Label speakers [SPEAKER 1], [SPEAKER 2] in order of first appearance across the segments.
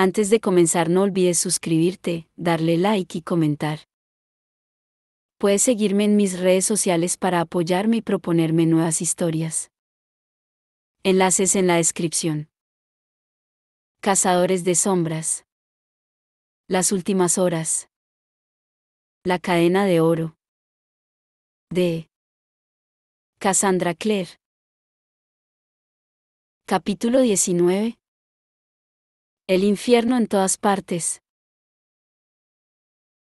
[SPEAKER 1] Antes de comenzar no olvides suscribirte, darle like y comentar. Puedes seguirme en mis redes sociales para apoyarme y proponerme nuevas historias. Enlaces en la descripción. Cazadores de sombras. Las últimas horas. La cadena de oro. De Cassandra Clare. Capítulo 19. El infierno en todas partes.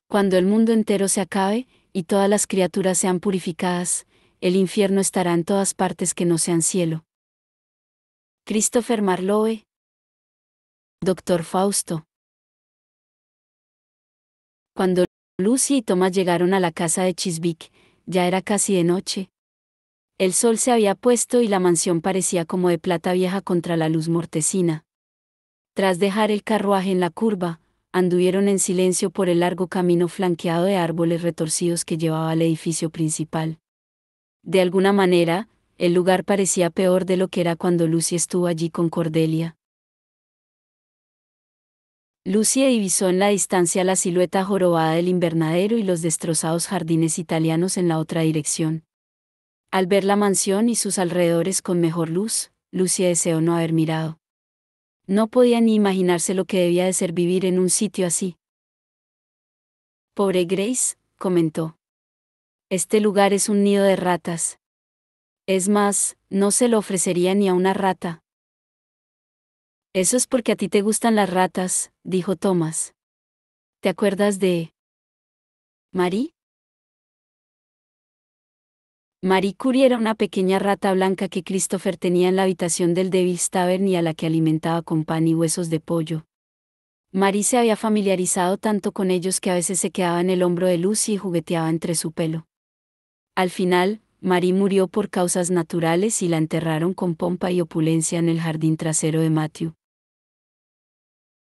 [SPEAKER 1] Cuando el mundo entero se acabe, y todas las criaturas sean purificadas, el infierno estará en todas partes que no sean cielo. Christopher Marlowe. Dr. Fausto. Cuando Lucy y Thomas llegaron a la casa de Chiswick, ya era casi de noche. El sol se había puesto y la mansión parecía como de plata vieja contra la luz mortecina. Tras dejar el carruaje en la curva, anduvieron en silencio por el largo camino flanqueado de árboles retorcidos que llevaba al edificio principal. De alguna manera, el lugar parecía peor de lo que era cuando Lucy estuvo allí con Cordelia. Lucy divisó en la distancia la silueta jorobada del invernadero y los destrozados jardines italianos en la otra dirección. Al ver la mansión y sus alrededores con mejor luz, Lucy deseó no haber mirado. No podía ni imaginarse lo que debía de ser vivir en un sitio así. Pobre Grace, comentó. Este lugar es un nido de ratas. Es más, no se lo ofrecería ni a una rata. Eso es porque a ti te gustan las ratas, dijo Thomas. ¿Te acuerdas de Marie? Marie Curie era una pequeña rata blanca que Christopher tenía en la habitación del Devil's Tavern y a la que alimentaba con pan y huesos de pollo. Marie se había familiarizado tanto con ellos que a veces se quedaba en el hombro de Lucy y jugueteaba entre su pelo. Al final, Marie murió por causas naturales y la enterraron con pompa y opulencia en el jardín trasero de Matthew.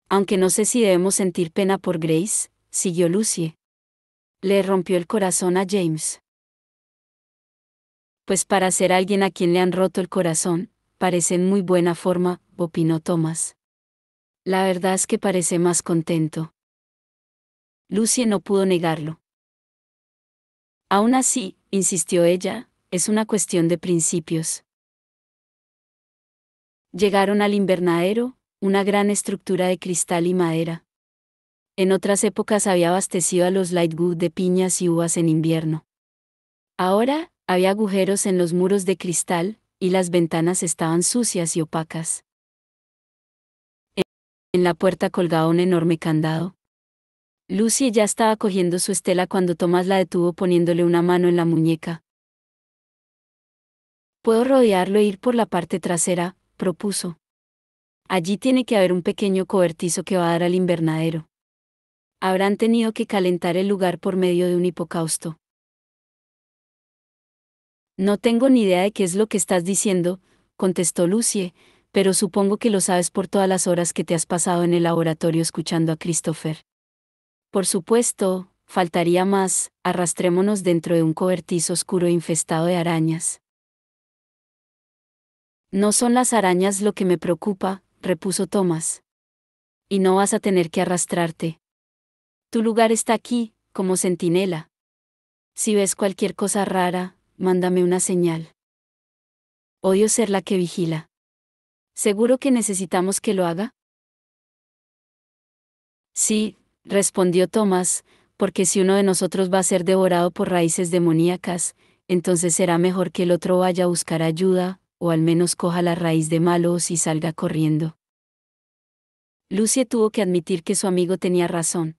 [SPEAKER 1] Aunque no sé si debemos sentir pena por Grace, siguió Lucy. Le rompió el corazón a James. Pues para ser alguien a quien le han roto el corazón, parece en muy buena forma, opinó Thomas. La verdad es que parece más contento. Lucy no pudo negarlo. Aún así, insistió ella, es una cuestión de principios. Llegaron al invernadero, una gran estructura de cristal y madera. En otras épocas había abastecido a los Lightwood de piñas y uvas en invierno. Ahora, había agujeros en los muros de cristal, y las ventanas estaban sucias y opacas. En la puerta colgaba un enorme candado. Lucy ya estaba cogiendo su estela cuando Thomas la detuvo poniéndole una mano en la muñeca. «Puedo rodearlo e ir por la parte trasera», propuso. «Allí tiene que haber un pequeño cobertizo que va a dar al invernadero. Habrán tenido que calentar el lugar por medio de un hipocausto». «No tengo ni idea de qué es lo que estás diciendo», contestó Lucy, «pero supongo que lo sabes por todas las horas que te has pasado en el laboratorio escuchando a Christopher». «Por supuesto, faltaría más, arrastrémonos dentro de un cobertizo oscuro e infestado de arañas». «No son las arañas lo que me preocupa», repuso Thomas. «Y no vas a tener que arrastrarte. Tu lugar está aquí, como centinela. Si ves cualquier cosa rara, mándame una señal. Odio ser la que vigila». «¿Seguro que necesitamos que lo haga?» «Sí», respondió Thomas, «porque si uno de nosotros va a ser devorado por raíces demoníacas, entonces será mejor que el otro vaya a buscar ayuda, o al menos coja la raíz de malos y salga corriendo». Lucy tuvo que admitir que su amigo tenía razón.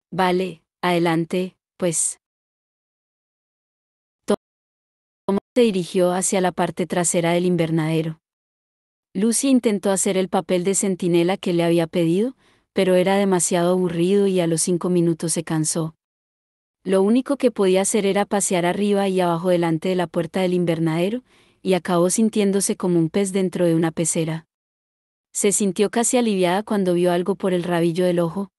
[SPEAKER 1] «Vale, adelante, pues». Thomas se dirigió hacia la parte trasera del invernadero. Lucy intentó hacer el papel de centinela que le había pedido, pero era demasiado aburrido y a los 5 minutos se cansó. Lo único que podía hacer era pasear arriba y abajo delante de la puerta del invernadero, y acabó sintiéndose como un pez dentro de una pecera. Se sintió casi aliviada cuando vio algo por el rabillo del ojo.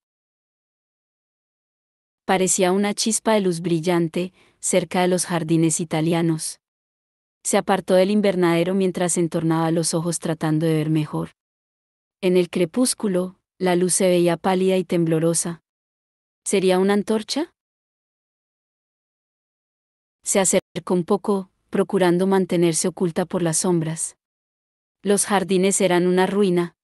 [SPEAKER 1] Parecía una chispa de luz brillante, cerca de los jardines italianos. Se apartó del invernadero mientras entornaba los ojos tratando de ver mejor. En el crepúsculo, la luz se veía pálida y temblorosa. ¿Sería una antorcha? Se acercó un poco, procurando mantenerse oculta por las sombras. Los jardines eran una ruina.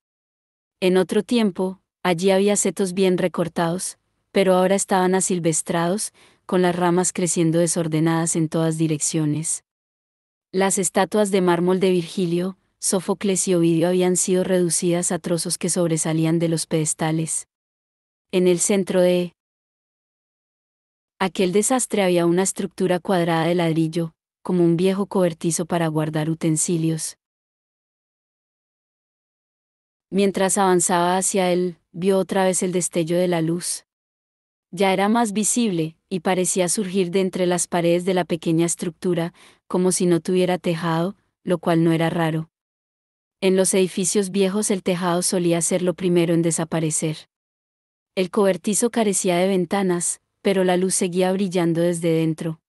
[SPEAKER 1] En otro tiempo, allí había setos bien recortados, pero ahora estaban asilvestrados, con las ramas creciendo desordenadas en todas direcciones. Las estatuas de mármol de Virgilio, Sófocles y Ovidio habían sido reducidas a trozos que sobresalían de los pedestales. En el centro de aquel desastre había una estructura cuadrada de ladrillo, como un viejo cobertizo para guardar utensilios. Mientras avanzaba hacia él, vio otra vez el destello de la luz. Ya era más visible, y parecía surgir de entre las paredes de la pequeña estructura, como si no tuviera tejado, lo cual no era raro. En los edificios viejos el tejado solía ser lo primero en desaparecer. El cobertizo carecía de ventanas, pero la luz seguía brillando desde dentro.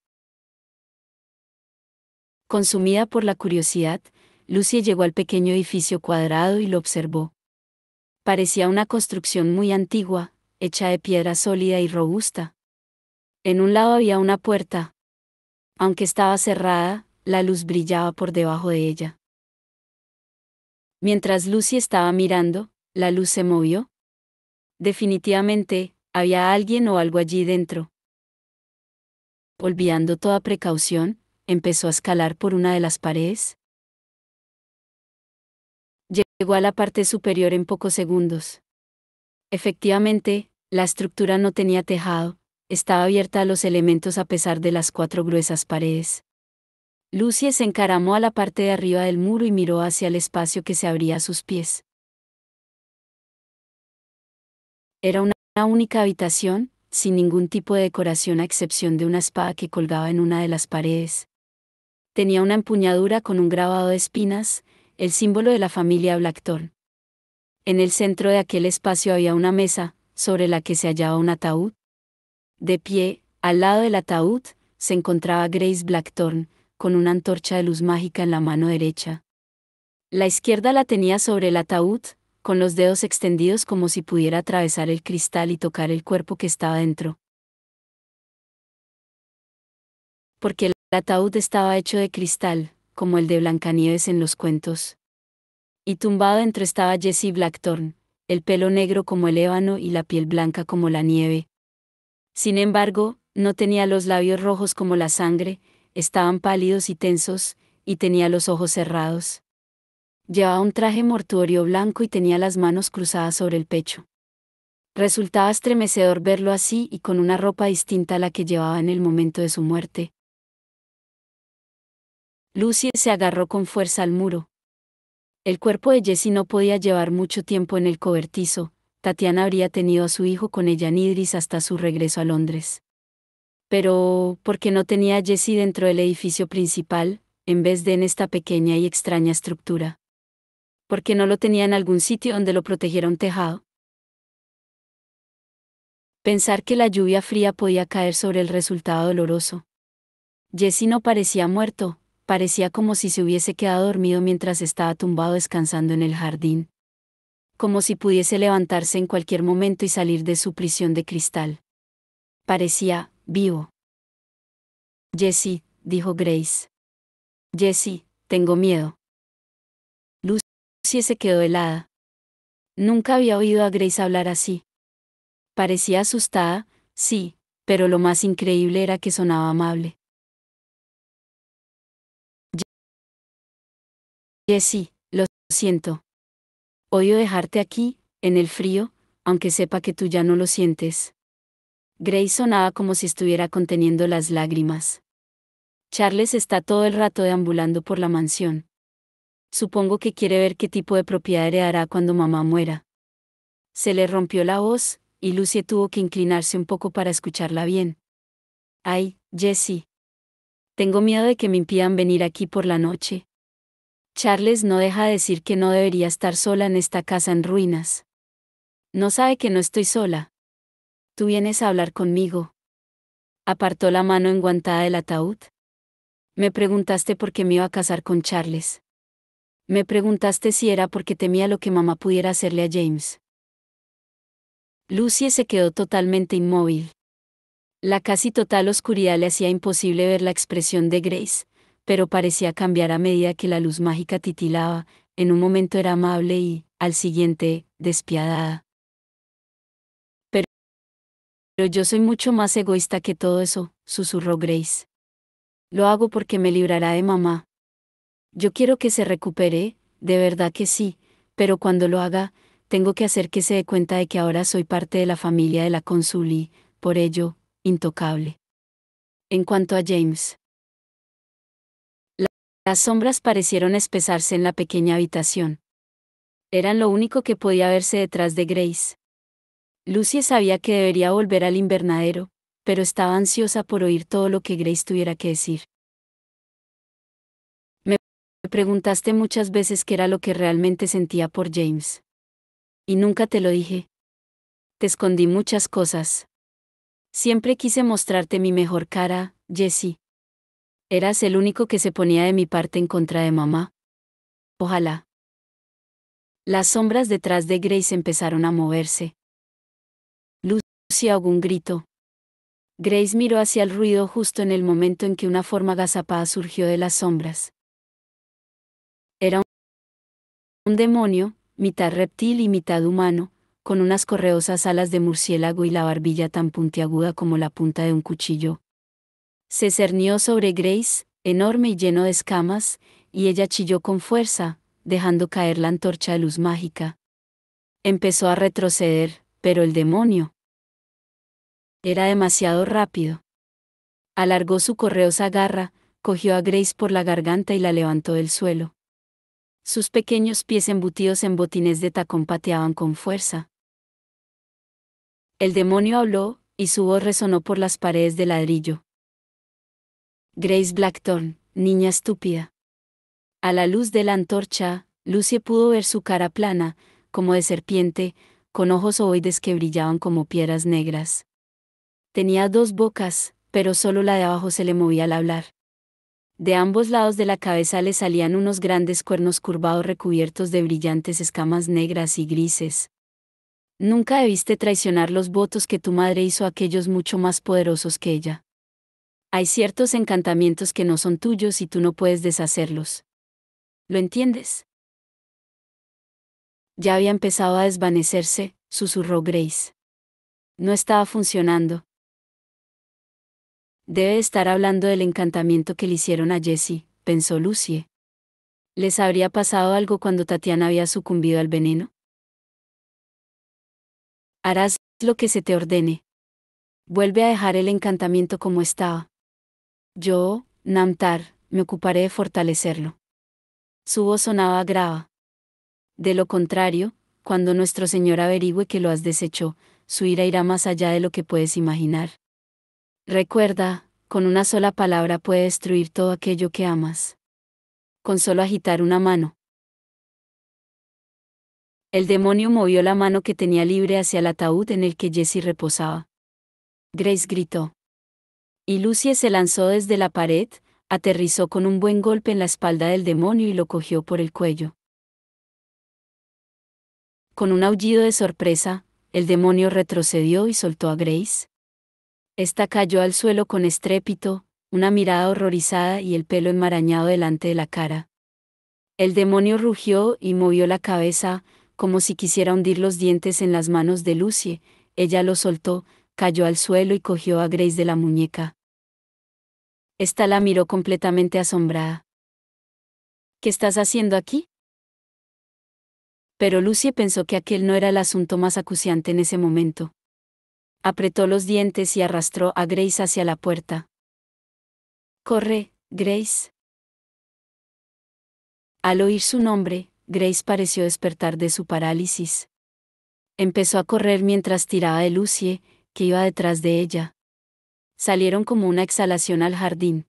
[SPEAKER 1] Consumida por la curiosidad, Lucy llegó al pequeño edificio cuadrado y lo observó. Parecía una construcción muy antigua, hecha de piedra sólida y robusta. En un lado había una puerta. Aunque estaba cerrada, la luz brillaba por debajo de ella. Mientras Lucy estaba mirando, la luz se movió. Definitivamente, había alguien o algo allí dentro. Olvidando toda precaución, empezó a escalar por una de las paredes. Llegó a la parte superior en pocos segundos. Efectivamente, la estructura no tenía tejado, estaba abierta a los elementos a pesar de las 4 gruesas paredes. Lucy se encaramó a la parte de arriba del muro y miró hacia el espacio que se abría a sus pies. Era una única habitación, sin ningún tipo de decoración a excepción de una espada que colgaba en una de las paredes. Tenía una empuñadura con un grabado de espinas, el símbolo de la familia Blackthorne. En el centro de aquel espacio había una mesa, sobre la que se hallaba un ataúd. De pie, al lado del ataúd, se encontraba Grace Blackthorne, con una antorcha de luz mágica en la mano derecha. La izquierda la tenía sobre el ataúd, con los dedos extendidos como si pudiera atravesar el cristal y tocar el cuerpo que estaba dentro. Porque el ataúd estaba hecho de cristal, como el de Blancanieves en los cuentos. Y tumbado dentro estaba Jessie Blackthorne, el pelo negro como el ébano y la piel blanca como la nieve. Sin embargo, no tenía los labios rojos como la sangre, estaban pálidos y tensos, y tenía los ojos cerrados. Llevaba un traje mortuorio blanco y tenía las manos cruzadas sobre el pecho. Resultaba estremecedor verlo así y con una ropa distinta a la que llevaba en el momento de su muerte. Lucy se agarró con fuerza al muro. El cuerpo de Jessie no podía llevar mucho tiempo en el cobertizo. Tatiana habría tenido a su hijo con ella en Idris hasta su regreso a Londres. Pero, ¿por qué no tenía a Jessie dentro del edificio principal, en vez de en esta pequeña y extraña estructura? ¿Por qué no lo tenía en algún sitio donde lo protegiera un tejado? Pensar que la lluvia fría podía caer sobre el resultado doloroso. Jessie no parecía muerto, parecía como si se hubiese quedado dormido mientras estaba tumbado descansando en el jardín. Como si pudiese levantarse en cualquier momento y salir de su prisión de cristal. Parecía vivo. Jessie, dijo Grace. Jessie, tengo miedo. Lucy se quedó helada. Nunca había oído a Grace hablar así. Parecía asustada, sí, pero lo más increíble era que sonaba amable. Jessie, lo siento. Odio dejarte aquí, en el frío, aunque sepa que tú ya no lo sientes. Grace sonaba como si estuviera conteniendo las lágrimas. Charles está todo el rato deambulando por la mansión. Supongo que quiere ver qué tipo de propiedad heredará cuando mamá muera. Se le rompió la voz, y Lucy tuvo que inclinarse un poco para escucharla bien. Ay, Jessie. Tengo miedo de que me impidan venir aquí por la noche. Charles no deja de decir que no debería estar sola en esta casa en ruinas. No sabe que no estoy sola. Tú vienes a hablar conmigo. Apartó la mano enguantada del ataúd. Me preguntaste por qué me iba a casar con Charles. Me preguntaste si era porque temía lo que mamá pudiera hacerle a James. Lucy se quedó totalmente inmóvil. La casi total oscuridad le hacía imposible ver la expresión de Grace, pero parecía cambiar a medida que la luz mágica titilaba. En un momento era amable y, al siguiente, despiadada. Pero yo soy mucho más egoísta que todo eso, susurró Grace. Lo hago porque me librará de mamá. Yo quiero que se recupere, de verdad que sí, pero cuando lo haga, tengo que hacer que se dé cuenta de que ahora soy parte de la familia de la cónsul y, por ello, intocable. En cuanto a James, las sombras parecieron espesarse en la pequeña habitación. Eran lo único que podía verse detrás de Grace. Lucy sabía que debería volver al invernadero, pero estaba ansiosa por oír todo lo que Grace tuviera que decir. Me preguntaste muchas veces qué era lo que realmente sentía por James. Y nunca te lo dije. Te escondí muchas cosas. Siempre quise mostrarte mi mejor cara, Jessie. Eras el único que se ponía de mi parte en contra de mamá. Ojalá. Las sombras detrás de Grace empezaron a moverse. Lucy ahogó un grito. Grace miró hacia el ruido justo en el momento en que una forma agazapada surgió de las sombras. Era un demonio, mitad reptil y mitad humano, con unas correosas alas de murciélago y la barbilla tan puntiaguda como la punta de un cuchillo. Se cernió sobre Grace, enorme y lleno de escamas, y ella chilló con fuerza, dejando caer la antorcha de luz mágica. Empezó a retroceder, pero el demonio era demasiado rápido. Alargó su correosa garra, cogió a Grace por la garganta y la levantó del suelo. Sus pequeños pies embutidos en botines de tacón pateaban con fuerza. El demonio habló, y su voz resonó por las paredes de ladrillo. Grace Blackthorne, niña estúpida. A la luz de la antorcha, Lucy pudo ver su cara plana, como de serpiente, con ojos ovoides que brillaban como piedras negras. Tenía dos bocas, pero solo la de abajo se le movía al hablar. De ambos lados de la cabeza le salían unos grandes cuernos curvados recubiertos de brillantes escamas negras y grises. Nunca debiste traicionar los votos que tu madre hizo a aquellos mucho más poderosos que ella. Hay ciertos encantamientos que no son tuyos y tú no puedes deshacerlos. ¿Lo entiendes? Ya había empezado a desvanecerse, susurró Grace. No estaba funcionando. Debe estar hablando del encantamiento que le hicieron a Jessie, pensó Lucy. ¿Les habría pasado algo cuando Tatiana había sucumbido al veneno? Harás lo que se te ordene. Vuelve a dejar el encantamiento como estaba. Yo, Namtar, me ocuparé de fortalecerlo. Su voz sonaba grave. De lo contrario, cuando nuestro Señor averigüe que lo has deshecho, su ira irá más allá de lo que puedes imaginar. Recuerda, con una sola palabra puede destruir todo aquello que amas. Con solo agitar una mano. El demonio movió la mano que tenía libre hacia el ataúd en el que Jessie reposaba. Grace gritó. Y Lucy se lanzó desde la pared, aterrizó con un buen golpe en la espalda del demonio y lo cogió por el cuello. Con un aullido de sorpresa, el demonio retrocedió y soltó a Grace. Esta cayó al suelo con estrépito, una mirada horrorizada y el pelo enmarañado delante de la cara. El demonio rugió y movió la cabeza, como si quisiera hundir los dientes en las manos de Lucy. Ella lo soltó, cayó al suelo y cogió a Grace de la muñeca. Esta la miró completamente asombrada. ¿Qué estás haciendo aquí? Pero Lucy pensó que aquel no era el asunto más acuciante en ese momento. Apretó los dientes y arrastró a Grace hacia la puerta. Corre, Grace. Al oír su nombre, Grace pareció despertar de su parálisis. Empezó a correr mientras tiraba de Lucy, que iba detrás de ella. Salieron como una exhalación al jardín.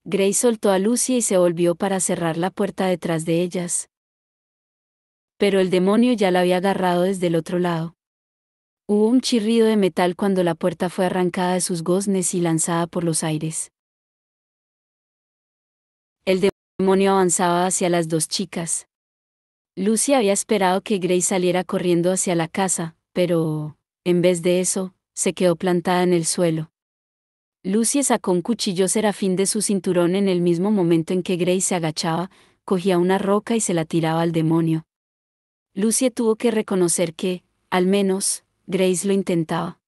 [SPEAKER 1] Grace soltó a Lucy y se volvió para cerrar la puerta detrás de ellas. Pero el demonio ya la había agarrado desde el otro lado. Hubo un chirrido de metal cuando la puerta fue arrancada de sus goznes y lanzada por los aires. El demonio avanzaba hacia las dos chicas. Lucy había esperado que Grace saliera corriendo hacia la casa, pero, en vez de eso, se quedó plantada en el suelo. Lucy sacó un cuchillo serafín de su cinturón en el mismo momento en que Grace se agachaba, cogía una roca y se la tiraba al demonio. Lucy tuvo que reconocer que, al menos, Grace lo intentaba.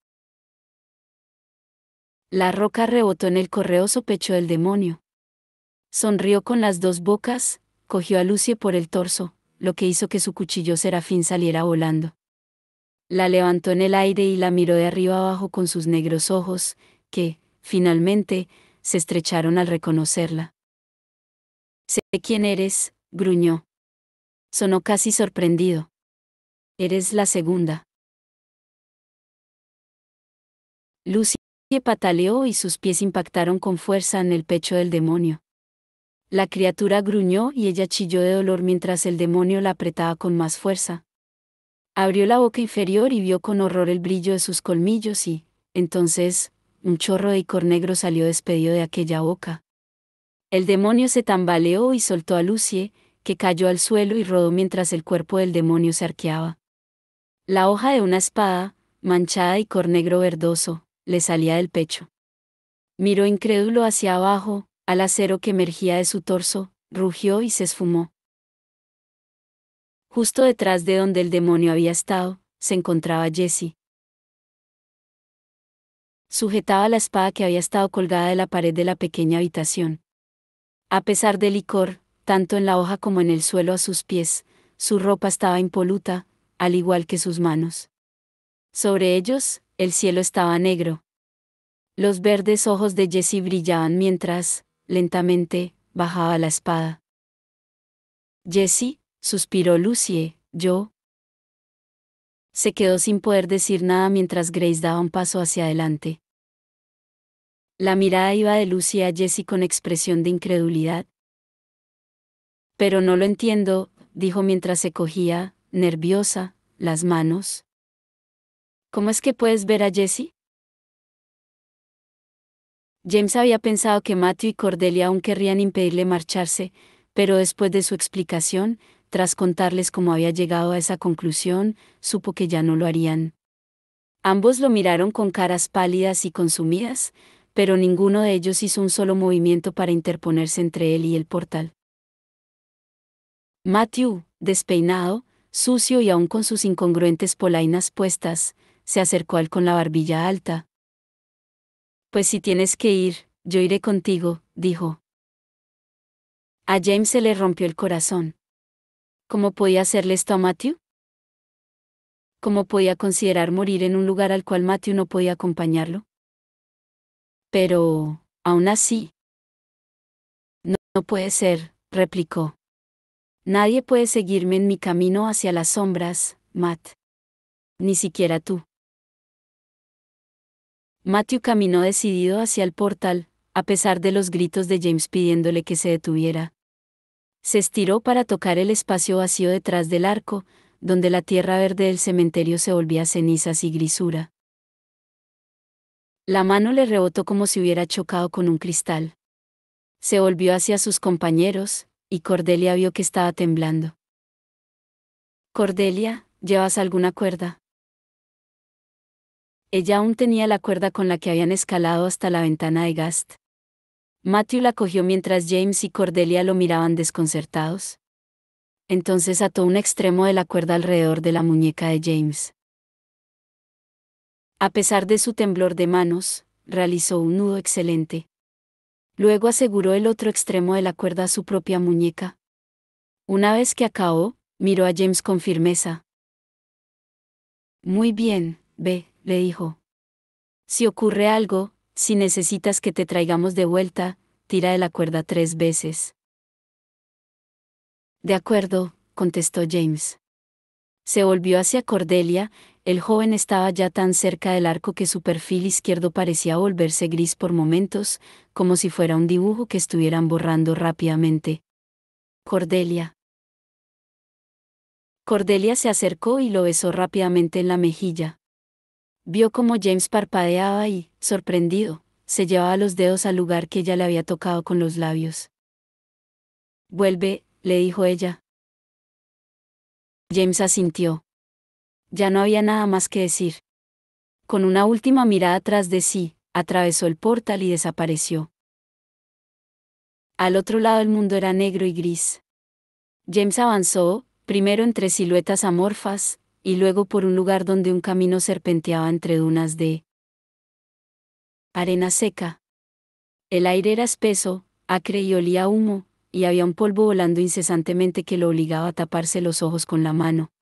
[SPEAKER 1] La roca rebotó en el correoso pecho del demonio. Sonrió con las dos bocas, cogió a Lucy por el torso, lo que hizo que su cuchillo serafín saliera volando. La levantó en el aire y la miró de arriba abajo con sus negros ojos, que, finalmente, se estrecharon al reconocerla. «Sé quién eres», gruñó. Sonó casi sorprendido. «Eres la segunda». Lucy pataleó y sus pies impactaron con fuerza en el pecho del demonio. La criatura gruñó y ella chilló de dolor mientras el demonio la apretaba con más fuerza. Abrió la boca inferior y vio con horror el brillo de sus colmillos y, entonces, un chorro de icor negro salió despedido de aquella boca. El demonio se tambaleó y soltó a Lucy, que cayó al suelo y rodó mientras el cuerpo del demonio se arqueaba. La hoja de una espada, manchada de icor negro verdoso, le salía del pecho. Miró incrédulo hacia abajo, al acero que emergía de su torso, rugió y se esfumó. Justo detrás de donde el demonio había estado, se encontraba Jessie. Sujetaba la espada que había estado colgada de la pared de la pequeña habitación. A pesar del licor, tanto en la hoja como en el suelo a sus pies, su ropa estaba impoluta, al igual que sus manos. Sobre ellos, el cielo estaba negro. Los verdes ojos de Jessie brillaban mientras, lentamente, bajaba la espada. «Jessie», suspiró Lucy, «yo». Se quedó sin poder decir nada mientras Grace daba un paso hacia adelante. La mirada iba de Lucy a Jessie con expresión de incredulidad. «Pero no lo entiendo», dijo mientras se cogía, nerviosa, las manos. «¿Cómo es que puedes ver a Jessie?» James había pensado que Matthew y Cordelia aún querrían impedirle marcharse, pero después de su explicación, tras contarles cómo había llegado a esa conclusión, supo que ya no lo harían. Ambos lo miraron con caras pálidas y consumidas, pero ninguno de ellos hizo un solo movimiento para interponerse entre él y el portal. Matthew, despeinado, sucio y aún con sus incongruentes polainas puestas, se acercó a él con la barbilla alta. «Pues si tienes que ir, yo iré contigo», dijo. A James se le rompió el corazón. ¿Cómo podía hacerle esto a Matthew? ¿Cómo podía considerar morir en un lugar al cual Matthew no podía acompañarlo? Pero, aún así. No puede ser, replicó. Nadie puede seguirme en mi camino hacia las sombras, Matt. Ni siquiera tú. Matthew caminó decidido hacia el portal, a pesar de los gritos de James pidiéndole que se detuviera. Se estiró para tocar el espacio vacío detrás del arco, donde la tierra verde del cementerio se volvía cenizas y grisura. La mano le rebotó como si hubiera chocado con un cristal. Se volvió hacia sus compañeros, y Cordelia vio que estaba temblando. «Cordelia, ¿llevas alguna cuerda?» Ella aún tenía la cuerda con la que habían escalado hasta la ventana de Gast. Matthew la cogió mientras James y Cordelia lo miraban desconcertados. Entonces ató un extremo de la cuerda alrededor de la muñeca de James. A pesar de su temblor de manos, realizó un nudo excelente. Luego aseguró el otro extremo de la cuerda a su propia muñeca. Una vez que acabó, miró a James con firmeza. «Muy bien, ve», le dijo. «Si ocurre algo, si necesitas que te traigamos de vuelta, tira de la cuerda 3 veces». «De acuerdo», contestó James. Se volvió hacia Cordelia, el joven estaba ya tan cerca del arco que su perfil izquierdo parecía volverse gris por momentos, como si fuera un dibujo que estuvieran borrando rápidamente. «Cordelia». Cordelia se acercó y lo besó rápidamente en la mejilla. Vio cómo James parpadeaba y, sorprendido, se llevaba los dedos al lugar que ella le había tocado con los labios. Vuelve, le dijo ella. James asintió. Ya no había nada más que decir. Con una última mirada tras de sí, atravesó el portal y desapareció. Al otro lado el mundo era negro y gris. James avanzó, primero entre siluetas amorfas, y luego por un lugar donde un camino serpenteaba entre dunas de arena seca. El aire era espeso, acre y olía a humo, y había un polvo volando incesantemente que lo obligaba a taparse los ojos con la mano.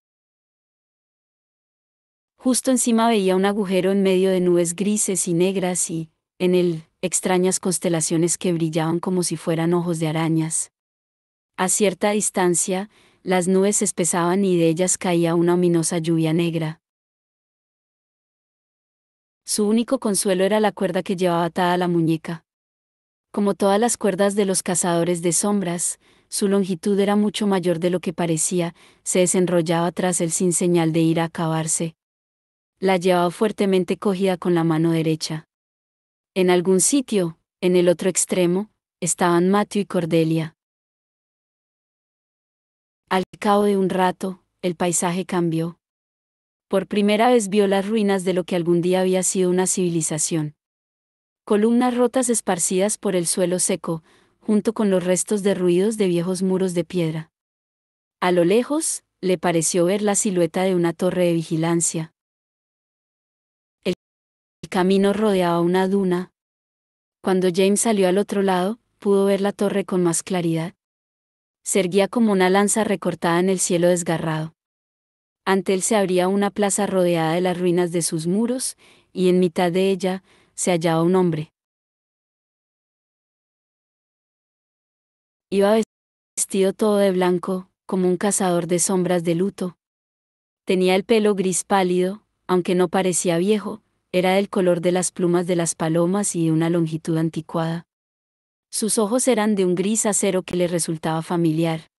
[SPEAKER 1] Justo encima veía un agujero en medio de nubes grises y negras y, en él, extrañas constelaciones que brillaban como si fueran ojos de arañas. A cierta distancia, las nubes se espesaban y de ellas caía una ominosa lluvia negra. Su único consuelo era la cuerda que llevaba atada a la muñeca. Como todas las cuerdas de los cazadores de sombras, su longitud era mucho mayor de lo que parecía, se desenrollaba tras él sin señal de ir a acabarse. La llevaba fuertemente cogida con la mano derecha. En algún sitio, en el otro extremo, estaban Matthew y Cordelia. Al cabo de un rato, el paisaje cambió. Por primera vez vio las ruinas de lo que algún día había sido una civilización. Columnas rotas esparcidas por el suelo seco, junto con los restos derruidos de viejos muros de piedra. A lo lejos, le pareció ver la silueta de una torre de vigilancia. El camino rodeaba una duna. Cuando James salió al otro lado, pudo ver la torre con más claridad. Se erguía como una lanza recortada en el cielo desgarrado. Ante él se abría una plaza rodeada de las ruinas de sus muros, y en mitad de ella se hallaba un hombre. Iba vestido todo de blanco, como un cazador de sombras de luto. Tenía el pelo gris pálido, aunque no parecía viejo, era del color de las plumas de las palomas y de una longitud anticuada. Sus ojos eran de un gris acero que le resultaba familiar.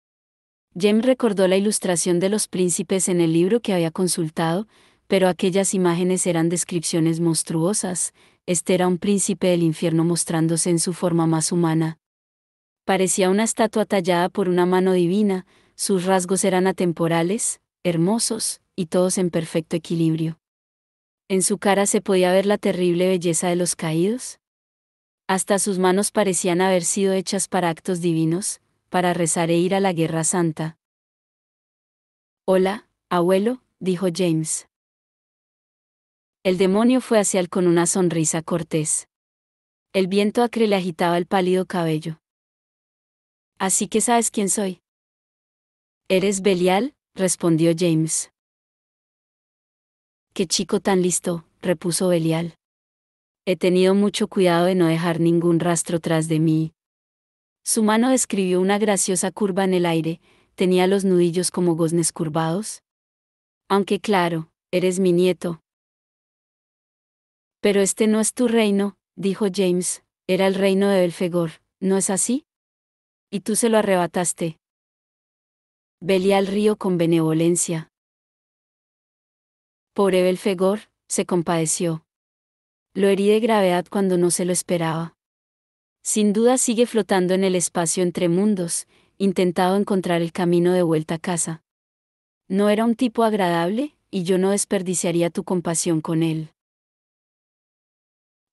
[SPEAKER 1] James recordó la ilustración de los príncipes en el libro que había consultado, pero aquellas imágenes eran descripciones monstruosas. Este era un príncipe del infierno mostrándose en su forma más humana. Parecía una estatua tallada por una mano divina, sus rasgos eran atemporales, hermosos, y todos en perfecto equilibrio. En su cara se podía ver la terrible belleza de los caídos. Hasta sus manos parecían haber sido hechas para actos divinos, para rezar e ir a la guerra santa. Hola, abuelo, dijo James. El demonio fue hacia él con una sonrisa cortés. El viento acre le agitaba el pálido cabello. Así que sabes quién soy. ¿Eres Belial?, respondió James. Qué chico tan listo, repuso Belial. He tenido mucho cuidado de no dejar ningún rastro tras de mí. Su mano describió una graciosa curva en el aire, tenía los nudillos como goznes curvados. Aunque claro, eres mi nieto. Pero este no es tu reino, dijo James, era el reino de Belfegor, ¿no es así? Y tú se lo arrebataste. Belial rió con benevolencia. Pobre Belfegor, se compadeció. Lo herí de gravedad cuando no se lo esperaba. Sin duda sigue flotando en el espacio entre mundos, intentado encontrar el camino de vuelta a casa. No era un tipo agradable, y yo no desperdiciaría tu compasión con él.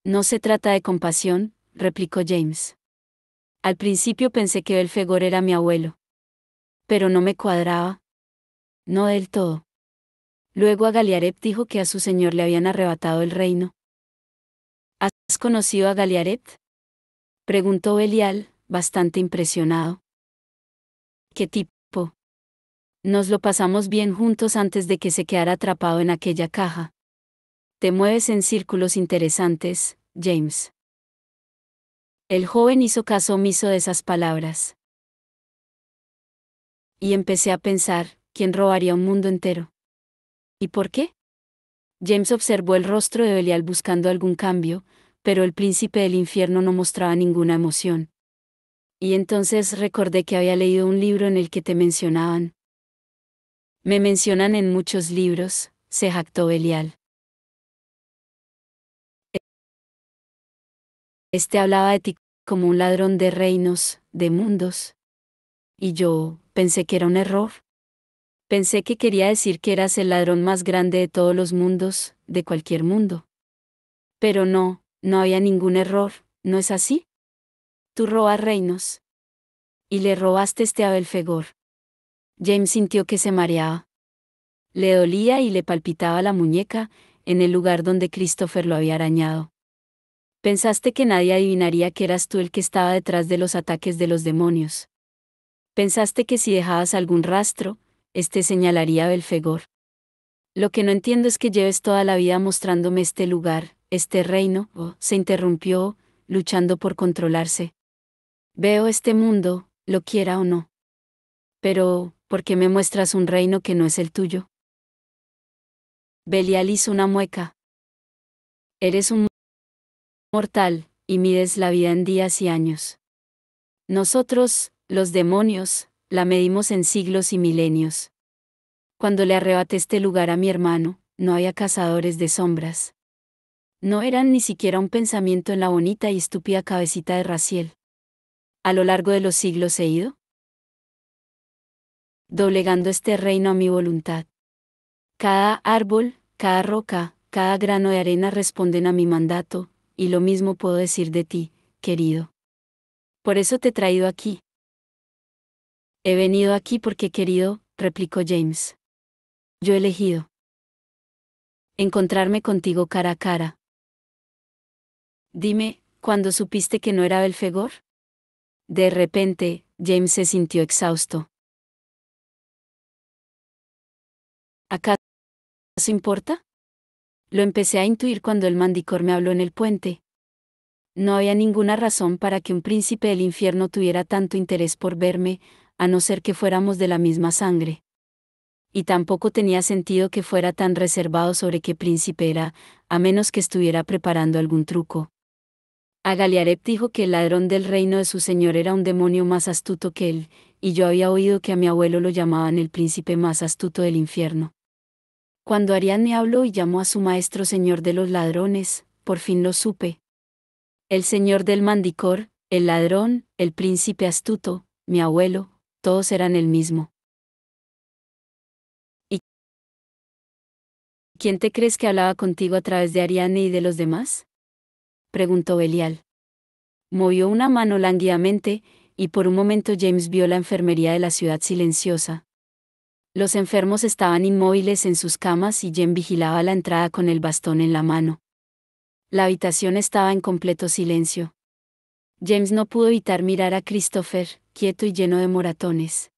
[SPEAKER 1] No se trata de compasión, replicó James. Al principio pensé que Belfegor era mi abuelo. Pero no me cuadraba. No del todo. Luego Agaliareb dijo que a su señor le habían arrebatado el reino. ¿Has conocido a Agaliareb?, preguntó Belial, bastante impresionado. ¿Qué tipo? Nos lo pasamos bien juntos antes de que se quedara atrapado en aquella caja. Te mueves en círculos interesantes, James. El joven hizo caso omiso de esas palabras. Y empecé a pensar, ¿quién robaría un mundo entero? ¿Y por qué? James observó el rostro de Belial buscando algún cambio, pero el príncipe del infierno no mostraba ninguna emoción. Y entonces recordé que había leído un libro en el que te mencionaban. Me mencionan en muchos libros, se jactó Belial. Este hablaba de ti como un ladrón de reinos, de mundos. y yo pensé que era un error. Pensé que quería decir que eras el ladrón más grande de todos los mundos, de cualquier mundo. Pero no, no había ningún error, ¿no es así? Tú robas reinos. Y le robaste a Belfegor. James sintió que se mareaba. Le dolía y le palpitaba la muñeca, en el lugar donde Christopher lo había arañado. Pensaste que nadie adivinaría que eras tú el que estaba detrás de los ataques de los demonios. Pensaste que si dejabas algún rastro, señalaría a Belfegor. Lo que no entiendo es que lleves toda la vida mostrándome este lugar, este reino, se interrumpió, luchando por controlarse. Veo este mundo, lo quiera o no. Pero, ¿por qué me muestras un reino que no es el tuyo? Belial hizo una mueca. Eres un mortal, y mides la vida en días y años. Nosotros, los demonios, la medimos en siglos y milenios. Cuando le arrebaté este lugar a mi hermano, no había cazadores de sombras. No eran ni siquiera un pensamiento en la bonita y estúpida cabecita de Raziel. A lo largo de los siglos he ido doblegando este reino a mi voluntad. Cada árbol, cada roca, cada grano de arena responden a mi mandato, y lo mismo puedo decir de ti, querido. Por eso te he traído aquí. He venido aquí porque he querido, replicó James. Yo he elegido encontrarme contigo cara a cara. Dime, ¿cuándo supiste que no era Belfegor? De repente, James se sintió exhausto. ¿Acaso importa? Lo empecé a intuir cuando el mandicor me habló en el puente. No había ninguna razón para que un príncipe del infierno tuviera tanto interés por verme, a no ser que fuéramos de la misma sangre. Y tampoco tenía sentido que fuera tan reservado sobre qué príncipe era, a menos que estuviera preparando algún truco. Agaliarep dijo que el ladrón del reino de su señor era un demonio más astuto que él, y yo había oído que a mi abuelo lo llamaban el príncipe más astuto del infierno. Cuando Ariadne habló y llamó a su maestro señor de los ladrones, por fin lo supe. El señor del mandicor, el ladrón, el príncipe astuto, mi abuelo, todos eran el mismo. ¿Y quién te crees que hablaba contigo a través de Ariadne y de los demás? Preguntó Belial. Movió una mano lánguidamente, y por un momento James vio la enfermería de la ciudad silenciosa. Los enfermos estaban inmóviles en sus camas y Jem vigilaba la entrada con el bastón en la mano. La habitación estaba en completo silencio. James no pudo evitar mirar a Christopher, quieto y lleno de moratones.